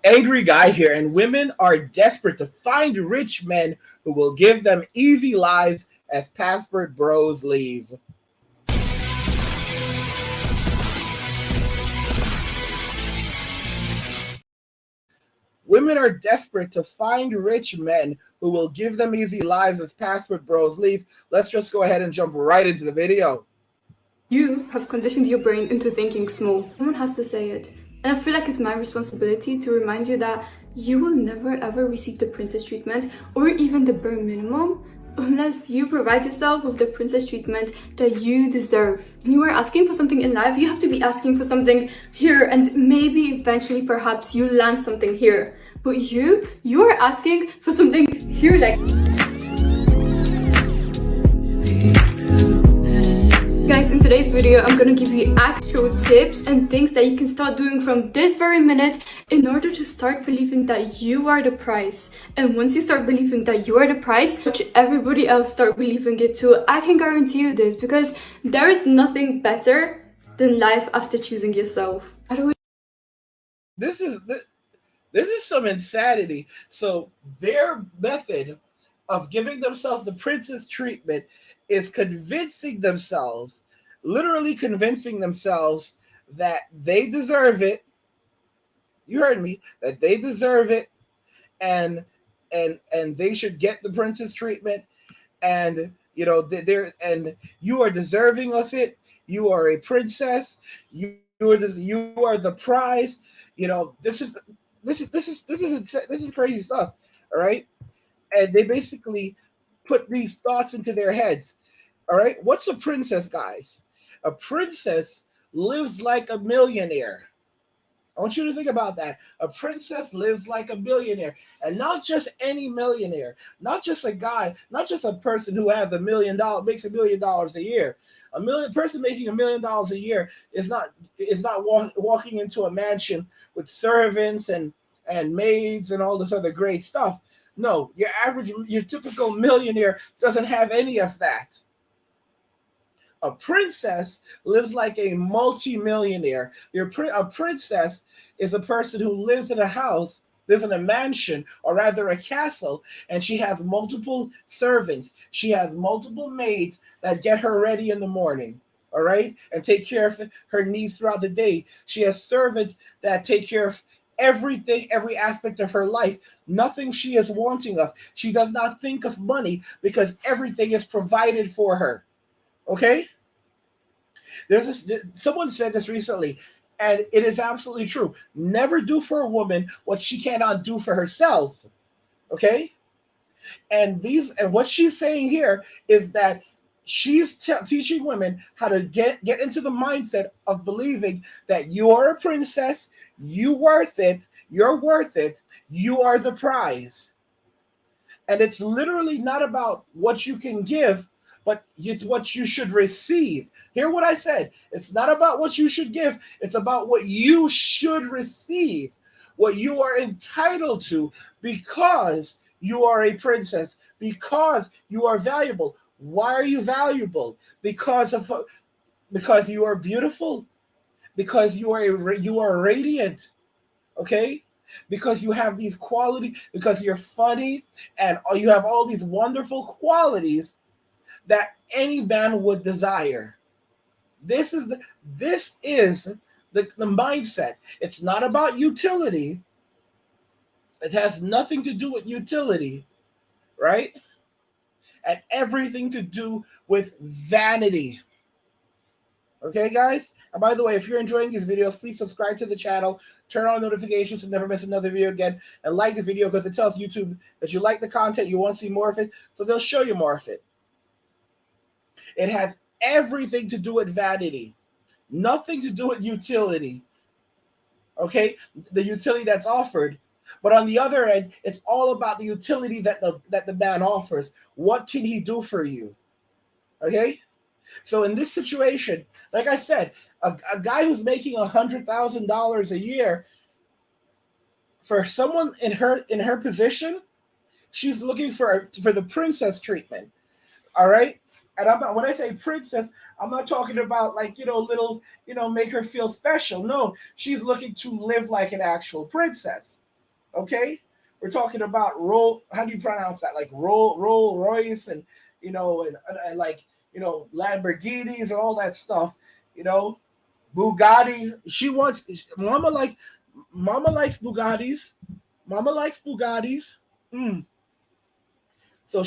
Angry guy here, and women are desperate to find rich men who will give them easy lives as passport bros leave. Women are desperate to find rich men who will give them easy lives as passport bros leave. Let's just go ahead and jump right into the video. You have conditioned your brain into thinking small. Someone has to say it. And I feel like it's my responsibility to remind you that you will never ever receive the princess treatment or even the bare minimum unless you provide yourself with the princess treatment that you deserve. When you are asking for something in life, you have to be asking for something here, and maybe eventually perhaps you land something here. But you are asking for something here, like... Guys, in today's video, I'm gonna give you actual tips and things that you can start doing from this very minute in order to start believing that you are the prize. And once you start believing that you are the prize, watch everybody else start believing it too. I can guarantee you this, because there is nothing better than life after choosing yourself. By the way, This is some insanity. So their method of giving themselves the princess treatment is convincing themselves, literally convincing themselves that they deserve it. You heard me, that they deserve it, and they should get the princess treatment, and they're and you are deserving of it. You are a princess. You are the prize. This is crazy stuff. All right, and they basically put these thoughts into their heads. All right, what's a princess, guys? A princess lives like a millionaire. I want you to think about that. A princess lives like a billionaire, and not just any millionaire, not just a guy, not just a person who has $1 million, makes $1 million a year. A million person making $1 million a year is not walking into a mansion with servants and maids and all this other great stuff. No, your typical millionaire doesn't have any of that. A princess lives like a multimillionaire. A princess is a person who lives in a house, lives in a mansion, or rather a castle, and she has multiple servants. She has multiple maids that get her ready in the morning, all right, and take care of her needs throughout the day. She has servants that take care of everything, every aspect of her life. Nothing she is wanting of. She does not think of money because everything is provided for her. Okay? Someone said this recently, and it is absolutely true. Never do for a woman what she cannot do for herself. Okay? And what she's saying here is that she's teaching women how to get into the mindset of believing that you are a princess, you're worth it, you are the prize. And it's literally not about what you can give, but it's what you should receive. Hear what I said. It's not about what you should give, it's about what you should receive, what you are entitled to, because you are a princess, because you are valuable. Why are you valuable? Because you are beautiful, because you are radiant, okay? Because you have these qualities, because you're funny, and you have all these wonderful qualities that any man would desire. This is the mindset. It's not about utility. It has nothing to do with utility, right? And everything to do with vanity. Okay, guys? And by the way, if you're enjoying these videos, please subscribe to the channel, turn on notifications to never miss another video again, and like the video because it tells YouTube that you like the content, you want to see more of it, so they'll show you more of it. It has everything to do with vanity, nothing to do with utility. Okay, the utility that's offered, but on the other end, it's all about the utility that the man offers. What can he do for you? Okay, so in this situation, like I said, a guy who's making $100,000 a year, for someone in her position, she's looking for the princess treatment. All right. And when I say princess, I'm not talking about like, little, make her feel special. No, she's looking to live like an actual princess. Okay, we're talking about roll. How do you pronounce that? Like roll Royce, and and like Lamborghinis and all that stuff. You know, Bugatti. She wants. Mama likes Bugattis. Mama likes Bugattis. Mm. So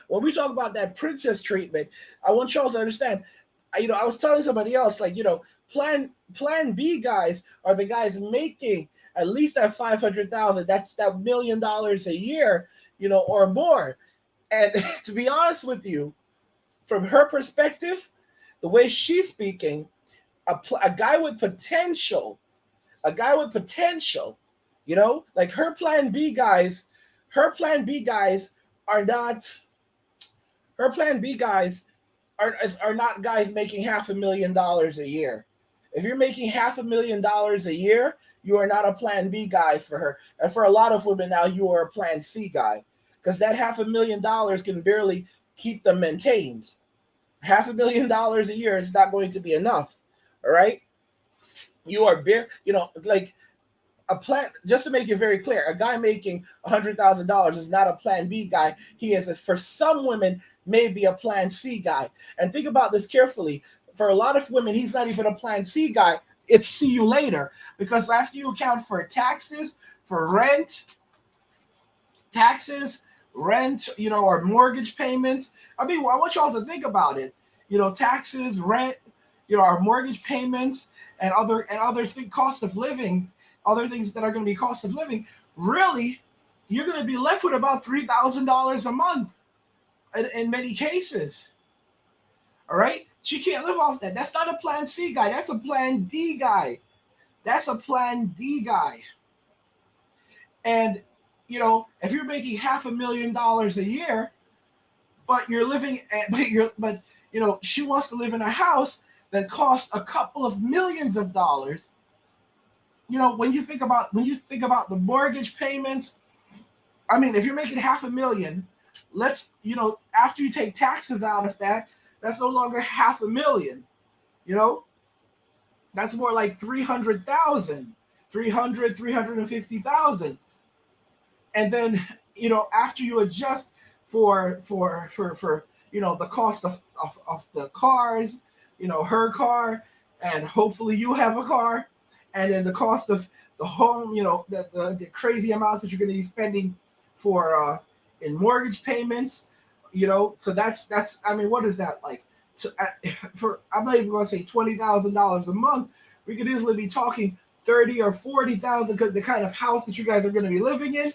when we talk about that princess treatment, I want y'all to understand. I was telling somebody else, like, Plan B guys are the guys making at least that 500,000. That's that $1 million a year, or more. And to be honest with you, from her perspective, the way she's speaking, a guy with potential, a guy with potential, like her Plan B guys are not her Plan B guys are not guys making $500,000 a year. If you're making $500,000 a year, you are not a Plan B guy for her. And for a lot of women now, you are a Plan C guy, because that $500,000 can barely keep them maintained. $500,000 a year is not going to be enough. All right, it's like a plan. Just to make it very clear, a guy making $100,000 is not a Plan B guy. He is, for some women, maybe a Plan C guy. And think about this carefully. For a lot of women, he's not even a Plan C guy. It's see you later, because after you account for taxes, for rent, or mortgage payments. I mean, I want y'all to think about it. Taxes, rent, our mortgage payments, and other cost of living, other things that are going to be cost of living. Really, you're going to be left with about $3,000 a month in many cases. All right, she can't live off that. That's not a Plan C guy. That's a Plan D guy. That's a Plan D guy. And if you're making $500,000 a year, but you're living, she wants to live in a house that costs a couple of millions of dollars. When you think about the mortgage payments, I mean, if you're making $500,000, after you take taxes out of that, that's no longer $500,000. That's more like 300,000, 350,000. And then, after you adjust for the cost of the cars, her car, and hopefully you have a car, and then the cost of the home, the crazy amounts that you're going to be spending for in mortgage payments, so that's I mean, what is that like? I'm not even going to say $20,000 a month. We could easily be talking 30 or 40,000, because the kind of house that you guys are going to be living in,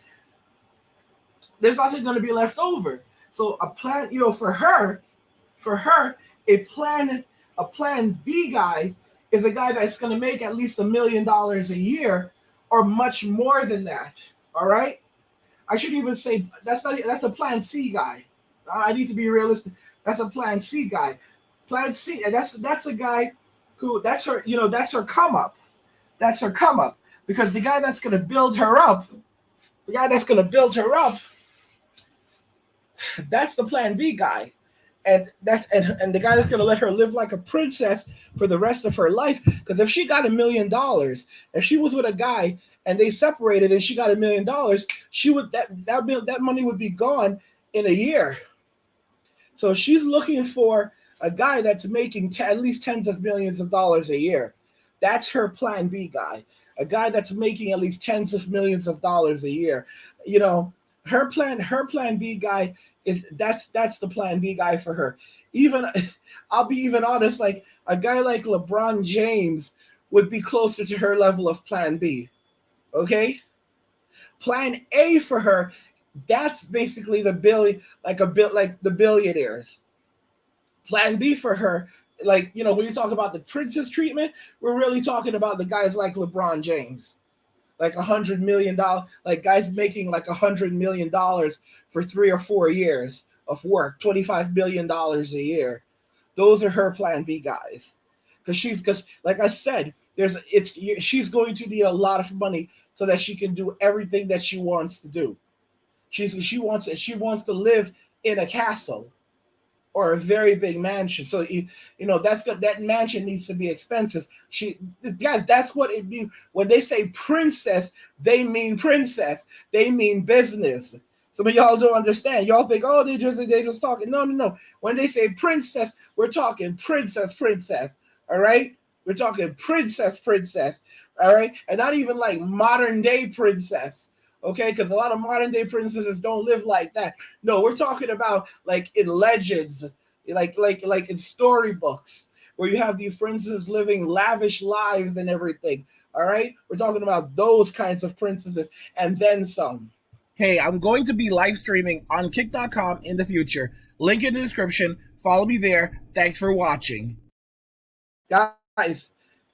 there's nothing going to be left over. So a plan, for her, a plan B guy is a guy that's going to make at least $1 million a year, or much more than that. All right, I should even say that's a Plan C guy. I need to be realistic. That's a Plan C guy. Plan C, and that's a guy who, that's her come up. That's her come up, because the guy that's going to build her up, that's the Plan B guy. And the guy that's gonna let her live like a princess for the rest of her life. Because if she got $1 million, if she was with a guy and they separated and she got $1 million, she would that money would be gone in a year. So she's looking for a guy that's making at least tens of millions of dollars a year. That's her Plan B guy. A guy that's making at least tens of millions of dollars a year. Her plan B guy that's the Plan B guy for her. Even I'll be even honest, like a guy like LeBron James would be closer to her level of Plan B. Okay? Plan A for her, that's basically the billion, like a bit like the billionaires. Plan B for her, like, when you talk about the princess treatment, we're really talking about the guys like LeBron James, like $100 million, like guys making like $100 million for 3 or 4 years of work, $25 billion a year. Those are her Plan B guys, because like I said, she's going to need a lot of money so that she can do everything that she wants to do. She wants to live in a castle. or a very big mansion. So that's good. That mansion needs to be expensive. Guys, that's what it means when they say princess. They mean princess. They mean business. Some of y'all don't understand. Y'all think, oh, they just talking. No, no, no. When they say princess, we're talking princess. All right, we're talking princess. All right, and not even like modern day princess. Okay, because a lot of modern day princesses don't live like that. No, we're talking about like in legends, like in storybooks, where you have these princesses living lavish lives and everything. All right, we're talking about those kinds of princesses and then some. Hey, I'm going to be live streaming on kick.com in the future. Link in the description. Follow me there. Thanks for watching. Guys,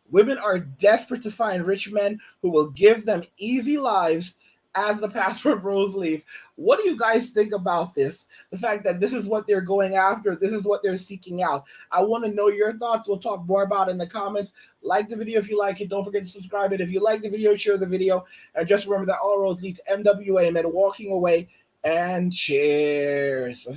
women are desperate to find rich men who will give them easy lives as the passport bros leave. What do you guys think about this? The fact that this is what they're going after, this is what they're seeking out. I want to know your thoughts. We'll talk more about it in the comments. Like the video if you like it. Don't forget to subscribe. And if you like the video, share the video. And just remember that all roads lead to MWA, men walking away. And cheers.